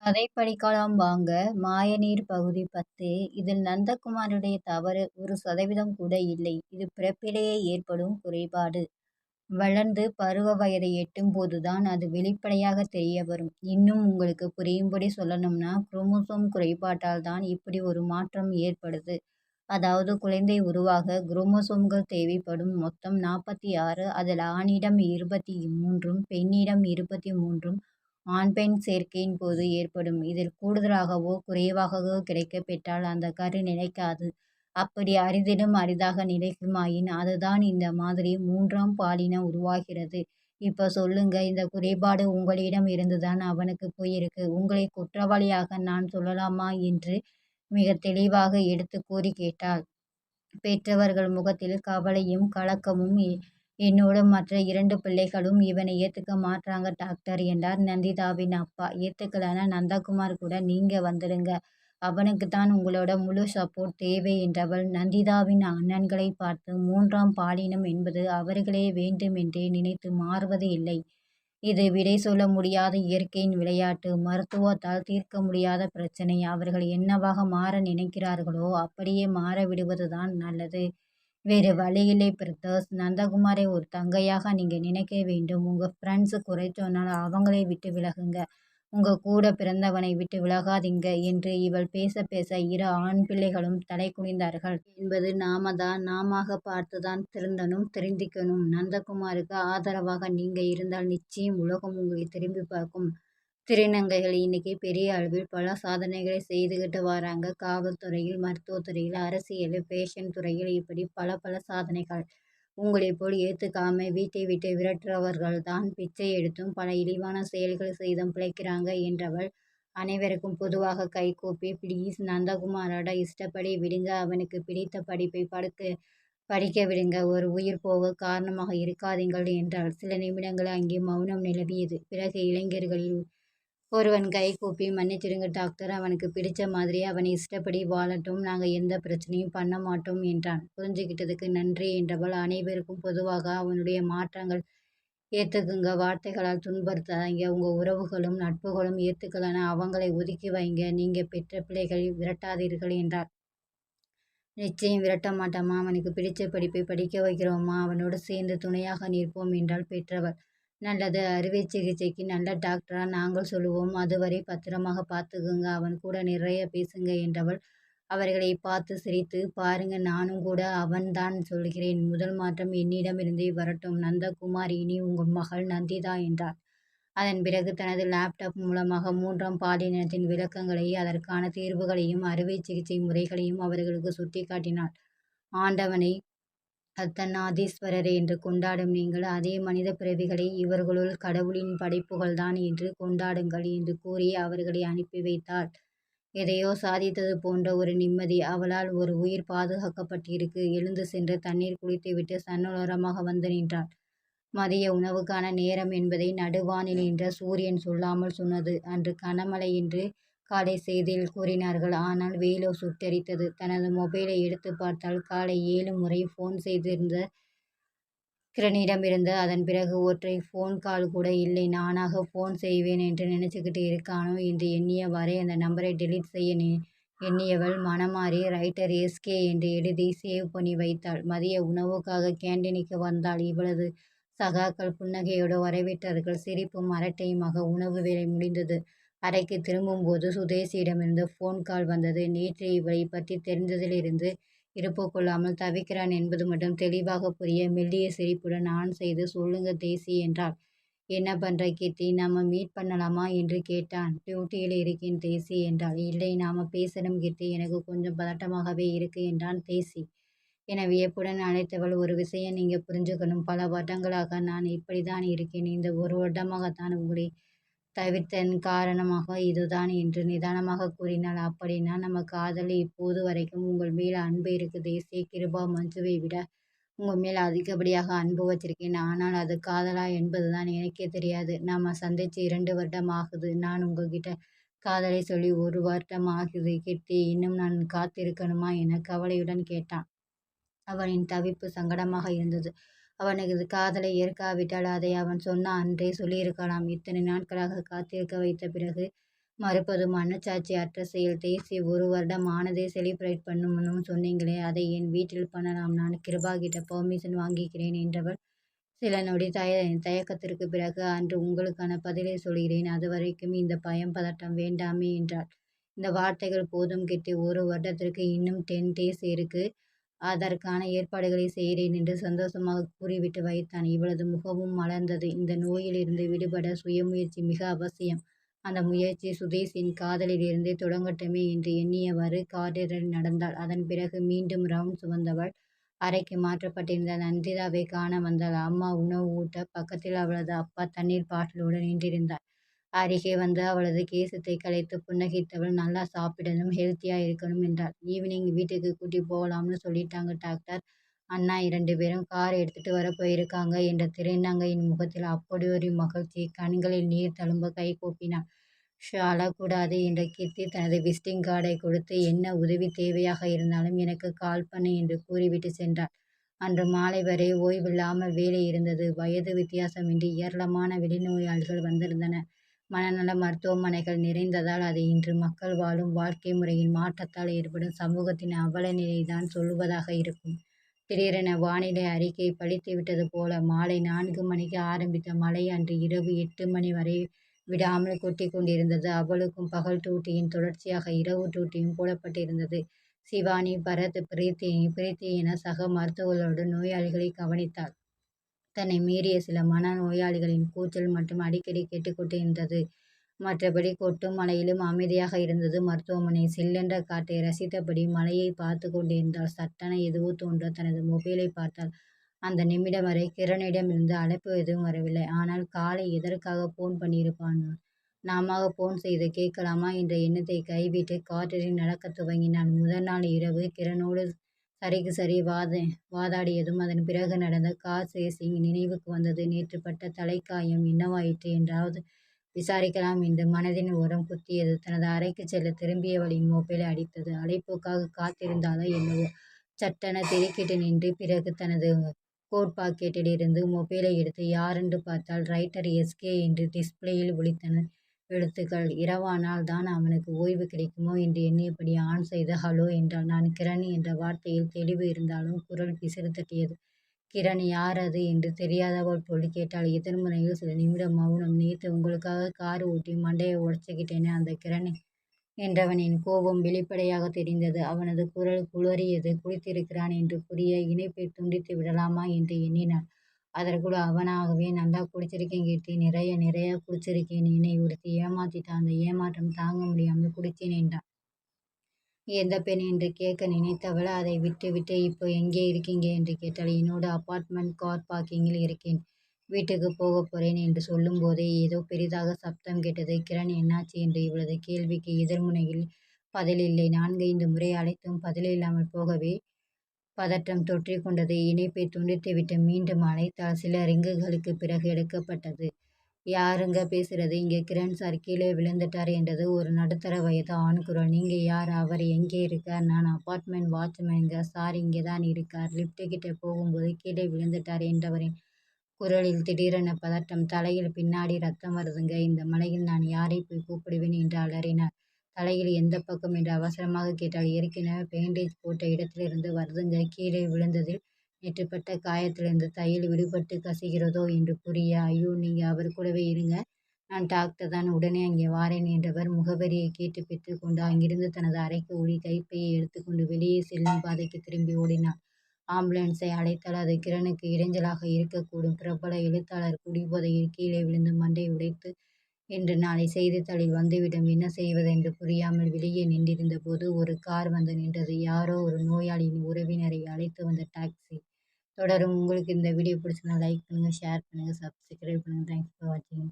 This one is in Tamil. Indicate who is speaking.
Speaker 1: கதை படிக்கலாம் வாங்க. மாயநீர் பகுதி 10. இதில் நந்தகுமாருடைய தவறு 1% கூட இல்லை. இது பிறப்பிலேயே ஏற்படும் குறைபாடு. வளர்ந்து பருவ வயதை எட்டும் போதுதான் அது வெளிப்படையாக தெரிய வரும். இன்னும் உங்களுக்கு புரியும்படி சொல்லணும்னா, குரோமோசோம் குறைபாட்டால் தான் இப்படி ஒரு மாற்றம் ஏற்படுது. அதாவது குழந்தை உருவாக குரோமோசோம்கள் தேவைப்படும். மொத்தம் 46. அதில் ஆணிடம் 23ம் பெண்ணிடம் 23ம் ஆண் பெண் சேர்க்கையின் போது ஏற்படும். இதில் கூடுதலாகவோ குறைவாகவோ கிடைக்கப் பெற்றால் அந்த கரு நிலைக்காது. அப்படி அரிதிலும் அரிதாக நிலைக்குமாயின் அதுதான் இந்த மாதிரி 3ஆம் பாலினம் உருவாகிறது. இப்ப சொல்லுங்க, இந்த குறைபாடு உங்களிடம் இருந்துதான் அவனுக்கு போயிருக்கு. உங்களை குற்றவாளியாக நான் சொல்லலாமா என்று மிகத் தெளிவாக எடுத்துக் கூறி கேட்டாள். பெற்றவர்கள் முகத்தில் கவலையும் கலக்கமும். என்னோட மற்ற 2 பிள்ளைகளும் இவனை ஏத்துக்க மாட்றாங்க டாக்டர் என்றார் நந்திதாவின் அப்பா. ஏத்துக்கலன்னா நந்தகுமார் கூட நீங்க வந்துடுங்க. அவனுக்குத்தான் உங்களோட முழு சப்போர்ட் தேவை என்றவள் நந்திதாவின் அண்ணன்களை பார்த்து, 3ஆம் பாலினம் என்பது அவர்களே வேண்டுமென்றே நினைத்து மாறுவது இல்லை. இது விடை சொல்ல முடியாத இயற்கையின் விளையாட்டு. மருத்துவத்தால் தீர்க்க முடியாத பிரச்சனை. அவர்கள் என்னவாக மாற நினைக்கிறார்களோ அப்படியே மாற விடுவதுதான் நல்லது. வேறு வழியில்லை பிரதர்ஸ். நந்தகுமாரை ஒரு தங்கையாக நீங்க நினைக்க வேண்டும். உங்க ஃப்ரெண்ட்ஸ் குறை சொன்னால் அவங்களை விட்டு விலகுங்க. உங்க கூட பிறந்தவனை விட்டு விலகாதீங்க என்று இவள் பேச பேச 2 ஆண் பிள்ளைகளும் தலை குனிந்தார்கள். என்பது நாமதான். நாமாக பார்த்துதான் திருந்தணும், திருந்திக்கணும். நந்தகுமாருக்கு ஆதரவாக நீங்க இருந்தால் நிச்சயம் உலகம் உங்களை திரும்பி பார்க்கும். திருநங்கைகள் இன்னைக்கு பெரிய அளவில் பல சாதனைகளை செய்துகிட்டு வராங்க. காவல்துறையில், மருத்துவத்துறையில், அரசியல், ஃபேஷன் துறையில் இப்படி பல சாதனைகள். உங்களைப் போல் ஏத்துக்காம வீட்டை விட்டு விரட்டுறவர்கள் தான் பிச்சை எடுத்தும் பல இழிவான செயல்கள் செய்தும் பிழைக்கிறாங்க என்றவள் அனைவருக்கும் பொதுவாக கைகூப்பி, ப்ளீஸ் நந்தகுமாரோட இஷ்டப்படி விடுங்க. அவனுக்கு பிடித்த படிப்பை படிக்க விடுங்க. ஒரு உயிர் போக காரணமாக இருக்காதீங்கள் என்றாள். சில நிமிடங்கள் அங்கே மௌனம் நிலவியது. பிறகு இளைஞர்களில் ஒருவன் கைகூப்பி, மன்னிச்சிடுங்க டாக்டர். அவனுக்கு பிடிச்ச மாதிரி அவன் இஷ்டப்படி வாழட்டும். நாங்க எந்த பிரச்சனையும் பண்ண மாட்டோம் என்றான். புரிஞ்சுக்கிட்டதுக்கு நன்றி என்றவள் அனைவருக்கும் பொதுவாக அவனுடைய மாற்றங்கள் ஏத்துக்குங்க. வார்த்தைகளால் துன்புறுத்தாதீங்க. உங்க உறவுகளும் நட்புகளும் ஏத்துக்கலன்னா அவங்களை ஒதுக்கி வைங்க. நீங்க பெற்ற பிள்ளைகளை விரட்டாதீர்கள் என்றார். நிச்சயம் விரட்ட மாட்டோமா. அவனுக்கு பிடிச்ச படிப்பை படிக்க வைக்கிறோமா. அவனோடு சேர்ந்து துணையாக நிற்போம் என்றாள் பெற்றவள். நல்லது. அறுவை சிகிச்சைக்கு நல்ல டாக்டரா நாங்கள் சொல்லுவோம். அதுவரை பத்திரமாக பார்த்துக்குங்க. அவன் கூட நிறைய பேசுங்க என்றவள் அவர்களை பார்த்து சிரித்து, பாருங்க நானும் கூட அவன்தான் சொல்கிறேன். முதல் மாற்றம் என்னிடமிருந்தே வரட்டும். நந்தகுமார் இனி உங்கள் மகள் நந்திதா என்றார். அதன் பிறகு தனது லேப்டாப் மூலமாக 3ஆம் பாலினத்தின் விளக்கங்களை, அதற்கான தீர்வுகளையும் அறுவை சிகிச்சை முறைகளையும் அவர்களுக்கு சுட்டிக்காட்டினாள். ஆண்டவனை அர்த்தநாதீஸ்வரரே என்று கொண்டாடும் நீங்கள் அதே மனித பிறவிகளை இவர்களுள் கடவுளின் படைப்புகள்தான் என்று கொண்டாடுங்கள் என்று கூறி அவர்களை அனுப்பி வைத்தாள். எதையோ சாதித்தது போன்ற ஒரு நிம்மதி. அவளால் ஒரு உயிர் பாதுகாக்கப்பட்டிருக்கு. எழுந்து சென்று தண்ணீர் குளித்துவிட்டு சன்னோரமாக வந்து நின்றாள். மதிய உணவுக்கான நேரம் என்பதை நடுவானில் நின்ற சூரியன் சொல்லாமல் சொன்னது. அன்று கனமழை என்று காலை செய்தியில் கூறினார்கள். ஆனால் வெயிலோ சுட்டெரித்தது. தனது மொபைலை எடுத்து பார்த்தால் காலை 7 முறை போன் செய்திருந்த கிரணிடமிருந்து அதன் பிறகு ஒற்றை போன் கால் கூட இல்லை. நானாக போன் செய்வேன் என்று நினைச்சுக்கிட்டு இருக்கானோ என்று எண்ணியவாறே அந்த நம்பரை டெலீட் செய்ய எண்ணியவள் மனமாறி ரைட்டர் எஸ்கே என்று எழுதி சேவ் பண்ணி வைத்தாள். மதிய உணவுக்காக கேண்டீனுக்கு வந்தாள். இவளது சகாக்கள் புன்னகையோடு வரவேற்றார்கள். சிரிப்பும் அரட்டையுமாக உணவு வேலை முடிந்தது. அறைக்கு திரும்பும்போது சுதேசியிடமிருந்து போன் கால் வந்தது. நேற்று இவளை பற்றி தெரிந்ததிலிருந்து இருப்பு கொள்ளாமல் தவிக்கிறான் என்பது மட்டும் தெளிவாக புரிய மெல்லிய சிரிப்புடன் ஆன் செய்து, சொல்லுங்க தேசி என்றாள். என்ன பண்ற கீர்த்தி. நாம மீட் பண்ணலாமா என்று கேட்டான். டியூட்டியில் இருக்கேன் தேசி என்றாள். இல்லை, நாம பேசணும் கீர்த்தி. எனக்கு கொஞ்சம் பதட்டமாகவே இருக்கு என்றான் தேசி. என வியப்புடன் அழைத்தவள், ஒரு விஷயம் நீங்க புரிஞ்சுக்கணும். பல வருடங்களாக நான் இப்படித்தான் இருக்கேன். இந்த ஒரு வருடமாகத்தான் உங்களை தவிர்த்தன் காரணமாக இதுதான் என்று நிதானமாக கூறினாள். அப்படின்னா நம்ம காதல் இப்போது வரைக்கும் உங்கள் மேல் அன்பு இருக்கு தேசி. கிருபா மஞ்சுவை விட உங்க மேல் அதிகப்படியாக அன்பு வச்சிருக்கேன். ஆனால் அது காதலா என்பதுதான் எனக்கே தெரியாது. நாம சந்திச்சு 2 வருடம் ஆகுது. நான் உங்ககிட்ட காதலை சொல்லி 1 வருடம் ஆகுது கீர்த்தி. இன்னும் நான் காத்திருக்கணுமா என கவலையுடன் கேட்டான். அவனின் தவிப்பு சங்கடமாக இருந்தது. அவனது காதலை ஏற்காவிட்டால் அதை அவன் சொன்ன அன்றே சொல்லியிருக்கலாம். இத்தனை நாட்களாக காத்திருக்க வைத்த பிறகு மறுப்பது மனச்சாட்சி அற்ற செயல். தேசிய 1 வருடம் ஆனதே செலிப்ரேட் பண்ணணும்னு சொன்னீங்களே, அதை என் வீட்டில் பண்ணலாம். நான் கிருபா கிட்ட பெர்மிஷன் வாங்கிக்கிறேன் என்றவள் சில நொடி தயக்கத்திற்குப் பிறகு, அன்று உங்களுக்கான பதிலை சொல்கிறேன். அதுவரைக்கும் இந்த பயம் பதட்டம் வேண்டாமே என்றாள். இந்த வார்த்தைகள் போதும் கிட்டி. 1 வருடத்திற்கு இன்னும் 10 டேஸ் இருக்கு. அதற்கான ஏற்பாடுகளை செய்கிறேன் என்று சந்தோஷமாக கூறிவிட்டு வைத்தான். இவளது முகமும் மலர்ந்தது. இந்த நோயிலிருந்து விடுபட சுயமுயற்சி மிக அவசியம். அந்த முயற்சி சுதேஷின் காதலில் இருந்தே தொடங்கட்டுமே என்று எண்ணியவாறு காரிடரில் நடந்தாள். அதன் பிறகு மீண்டும் ரவுண்ட்ஸ் வந்தவள் அறைக்கு மாற்றப்பட்டிருந்த நந்திதாவை காண வந்தாள். அம்மா உணவு ஊட்ட பக்கத்தில் அவளது அப்பா தண்ணீர் பாட்டிலோடு நின்றிருந்தார். அருகே வந்து அவளது கேசத்தை கலைத்து புன்னகைத்தவள், நல்லா சாப்பிடணும், ஹெல்த்தியா இருக்கணும் என்றாள். ஈவினிங் வீட்டுக்கு கூட்டி போகலாம்னு சொல்லிட்டாங்க டாக்டர். அண்ணா 2 பேரும் கார் எடுத்துட்டு வர போயிருக்காங்க என்ற திருநங்கையின் முகத்தில் அப்படியொரு மகிழ்ச்சி. கண்களில் நீர் தழும்ப கைகூப்பினாள். அழக்கூடாது என்ற கீர்த்தி தனது விசிட்டிங் கார்டை கொடுத்து, என்ன உதவி தேவையாக இருந்தாலும் எனக்கு கால் பண்ணு என்று கூறிவிட்டு சென்றாள். அன்று மாலை வரை ஓய்வில்லாமல் வேலை இருந்தது. வயது வித்தியாசமின்றி ஏராளமான வெளிநோயாளிகள் வந்திருந்தனர். மனநல மருத்துவமனைகள் நிறைந்ததால் அது இன்று மக்கள் வாழும் வாழ்க்கை முறையின் மாற்றத்தால் ஏற்படும் சமூகத்தின் அவல நிலைதான் சொல்லுவதாக இருக்கும். திடீரென வானிலை அறிக்கை பழித்துவிட்டது போல மாலை 4 மணிக்கு ஆரம்பித்த மழை அன்று இரவு 8 மணி வரை விடாமல் கொட்டிக் கொண்டிருந்தது. அவளுக்கும் பகல் டியூட்டியின் தொடர்ச்சியாக இரவு டியூட்டியும் போடப்பட்டிருந்தது. சிவானி, பரத், பிரீத்தி என சக மருத்துவர்களோடு நோயாளிகளை கவனித்தாள். தன்னை மீறிய சில மன நோயாளிகளின் கூச்சல் மட்டும் அடிக்கடி கேட்டுக்கொண்டிருந்தது. மற்றபடி கொட்டும் மழையிலும் அமைதியாக இருந்தது மருத்துவமனை. சில்லென்ற காற்றை ரசித்தபடி மழையை பார்த்து கொண்டிருந்தாள். சட்டென எதுவோ தோன்ற தனது மொபைலை பார்த்தாள். அந்த நிமிடம் வரை கிரணிடமிருந்து அழைப்பு எதுவும் வரவில்லை. ஆனால் காலை எதற்காக போன் பண்ணியிருப்பான்? நாமாக போன் செய்து கேட்கலாமா என்ற எண்ணத்தை கைவிட்டு காரிடரில் நடக்கத் துவங்கினாள். முதல் நாள் இரவு கிரனோடு சரிக்கு சரி வாதாடியதும் அதன் பிறகு நடந்த கார் சேசிங் நினைவுக்கு வந்தது. நேற்று பட்ட தலைக்காயம் என்னவாயிற்று என்றாவது விசாரிக்கலாம் என்று மனதின் ஓரம் குத்தியது. தனது அறைக்கு செல்ல திரும்பியவளின் மொபைலை அடித்தது. அழைப்புக்காக காத்திருந்தாலோ என்னவோ சட்டென திடுக்கிட்டு நின்று பிறகு தனது கோட் பாக்கெட்டில் இருந்து மொபைலை எடுத்து யாரென்று பார்த்தால் ரைட்டர் எஸ்கே என்று டிஸ்பிளேயில் ஒலித்தன எழுத்துக்கள். இரவானால் தான் அவனுக்கு ஓய்வு கிடைக்குமோ என்று எண்ணியபடி ஆன் செய்து ஹலோ என்றாள். நான் கிரண் என்ற வார்த்தையில் தெளிவு இருந்தாலும் குரல் பிசிறு தட்டியது. கிரண் யார் அது என்று தெரியாதவள் போல் கேட்டாள். எதிர்முனையில் சில நிமிடம் மௌனம். நேற்று உங்களுக்காக கார் ஓட்டி மண்டையை உடைச்சுக்கிட்டேனே அந்த கிரண் என்றவனின் கோபம் வெளிப்படையாக தெரிந்தது. அவனது குரல் குளறியது. குளித்திருக்கிறான் என்று புரிய இணைப்பை துண்டித்து விடலாமா என்று எண்ணினாள். அதற்குள் அவனாகவே, நல்லா குடிச்சிருக்கேன் கீர்த்தி, நிறைய குடிச்சிருக்கேன். என்னை ஒருத்தி ஏமாத்திட்டா, அந்த ஏமாற்றம் தாங்க முடியாமல் குடித்தேன் என்றான். எந்த பெண் என்று கேட்க நினைத்தவள் அதை விட்டுவிட்டு இப்போ எங்கே இருக்கீங்க என்று கேட்டாள். என்னோட அபார்ட்மெண்ட் கார் பார்க்கிங்கில் இருக்கேன். வீட்டுக்கு போகப் போறேன் என்று சொல்லும் போதே ஏதோ பெரிதாக சப்தம் கேட்டது. கிரண் என்னாச்சு என்று இவளது கேள்விக்கு எதிர்முனையில் பதில் இல்லை. 4-5 முறை அழைத்தும் பதிலில்லாமல் போகவே பதட்டம் தொற்றிக் கொண்டது. இணைப்பை துண்டித்துவிட்டு மீண்டும் அழைத்தால். சில ரிங்குகளுக்கு பிறகு எடுக்கப்பட்டது. யாருங்க பேசுறது? இங்க கிரண் சார் கீழே விழுந்துட்டார் என்றது ஒரு நடுத்தர வயது ஆண் குரல். நீங்க யார்? அவர் எங்கே இருக்கார்? நான் அபார்ட்மெண்ட் வாட்ச்மேனுங்க சார், இங்கேதான் இருக்கார். லிப்ட் கிட்ட போகும்போது கீழே விழுந்துட்டார் என்றவரின் குரலில் திடீரென பதட்டம். தலையில் பின்னாடி ரத்தம் வருதுங்க. இந்த மழையில் நான் யாரை போய் கூப்பிடுவேன் என்று அலறினார். தலையில் எந்த பக்கம் என்று அவசரமாக கேட்டால். ஏற்கனவே பேண்டேஜ் போட்ட இடத்திலிருந்து வருதுங்க. கீழே விழுந்ததில் நேற்றுப்பட்ட காயத்திலிருந்து தையல் விடுபட்டு கசிகிறதோ என்று புரிய, ஐயோ நீங்க அவர் கூடவே இருங்க, நான் டாக்டர் தான், உடனே அங்கே வாரேன் என்றவர் முகவரியை கேட்டு பெற்றுக்கொண்டு அங்கிருந்து தனது அறைக்கு ஓடி கைப்பையை எடுத்துக்கொண்டு வெளியே செல்லும் பாதைக்கு திரும்பி ஓடினார். ஆம்புலன்ஸை அழைத்தால் அது கிரணுக்கு இடைஞ்சலாக இருக்கக்கூடும். பிரபல எழுத்தாளர் குடிபோதையில் கீழே விழுந்து மண்டை உடைத்து என்று நாளை செய்தித்தாளில் வந்துவிடும். என்ன செய்வது என்று புரியாமல் வெளியே நின்றிருந்த போது ஒரு கார் வந்து நின்றது. யாரோ ஒரு நோயாளியின் உறவினரை அழைத்து வந்த டாக்ஸி. தொடரும். உங்களுக்கு இந்த வீடியோ பிடிச்சிருந்தா லைக் பண்ணுங்க, ஷேர் பண்ணுங்க, சப்ஸ்கிரைப் பண்ணுங்க. தேங்க்ஸ் ஃபார் வாட்சிங்.